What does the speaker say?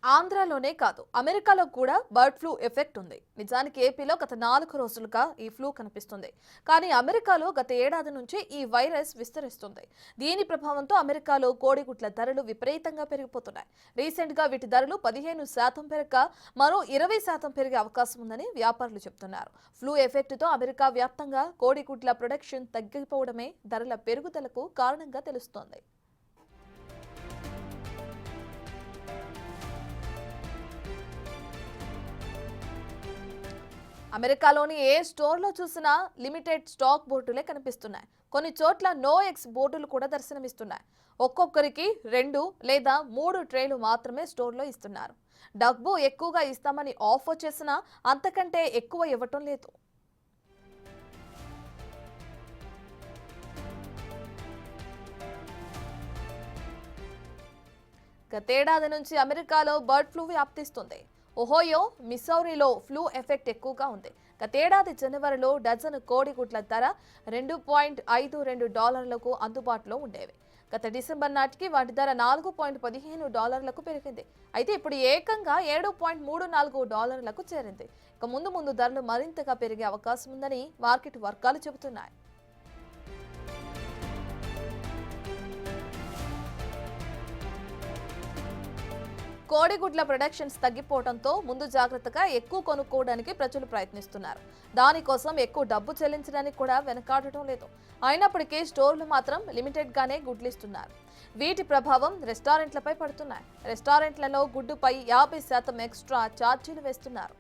ఆంధ్రాలోనే కాదు అమెరికాలో కూడా బర్డ్ ఫ్లూ ఎఫెక్ట్ ఉంది. నిజానికి ఏపీలో గత 4 రోజులుగా ఈ ఫ్లూ కనిపిస్తుంది. కానీ అమెరికాలో గత ఏడాది నుంచి ఈ వైరస్ విస్తరిస్తుంది. దీని ప్రభావంతో అమెరికాలో కోడిగుడ్ల ధరలు విపరీతంగా పెరిగిపోతున్నాయి. రీసెంట్ గా వీటి ధరలు 15% పెరగక మరో 20% పెరిగే అవకాశం ఉందని వ్యాపారులు చెబుతున్నారు. ఫ్లూ ఎఫెక్ట్ తో అమెరికా వ్యాప్తంగా కోడిగుడ్ల ప్రొడక్షన్ తగ్గిపోవడమే ధరల పెరుగుదలకు కారణంగా తెలుస్తోంది. అమెరికాలోని ఏ స్టోర్లో చూసినా లిమిటెడ్ స్టాక్ బోర్డులే కనిపిస్తున్నాయి. కొన్ని చోట్ల నో ఎక్స్ బోర్డులు కూడా దర్శనమిస్తున్నాయి. ఒక్కొక్కరికి 2 లేదా 3 ట్రేలు మాత్రమే స్టోర్లో ఇస్తున్నారు. డబ్బు ఎక్కువగా ఇస్తామని ఆఫర్ చేసినా అంతకంటే ఎక్కువ ఇవ్వటం లేదు. గతేడాది నుంచి అమెరికాలో బర్డ్ ఫ్లూ వ్యాప్తిస్తుంది. ఒహోయో, మిసౌరీలో ఫ్లూ ఎఫెక్ట్ ఎక్కువగా ఉంది. గతేడాది జనవరిలో డజను కోడిగుడ్ల ధర $2.52 అందుబాటులో ఉండేవి. గత డిసెంబర్ నాటికి వాటి ధర $4.15 పెరిగింది. అయితే ఇప్పుడు ఏకంగా $7.34 చేరింది. ఇక ముందు ధరలు మరింతగా పెరిగే అవకాశం ఉందని మార్కెట్ వర్గాలు చెబుతున్నాయి. కోడిగుడ్ల ప్రొడక్షన్స్ తగ్గిపోవడంతో ముందు జాగ్రత్తగా ఎక్కువ కొనుక్కోవడానికి ప్రజలు ప్రయత్నిస్తున్నారు. దానికోసం ఎక్కువ డబ్బు చెల్లించడానికి కూడా వెనకాడటం లేదు. అయినప్పటికీ స్టోర్లు మాత్రం లిమిటెడ్ గానే గుడ్లిస్తున్నారు. వీటి ప్రభావం రెస్టారెంట్లపై పడుతున్నాయి. రెస్టారెంట్లలో గుడ్డుపై 50% ఎక్స్ట్రా ఛార్జీలు వేస్తున్నారు.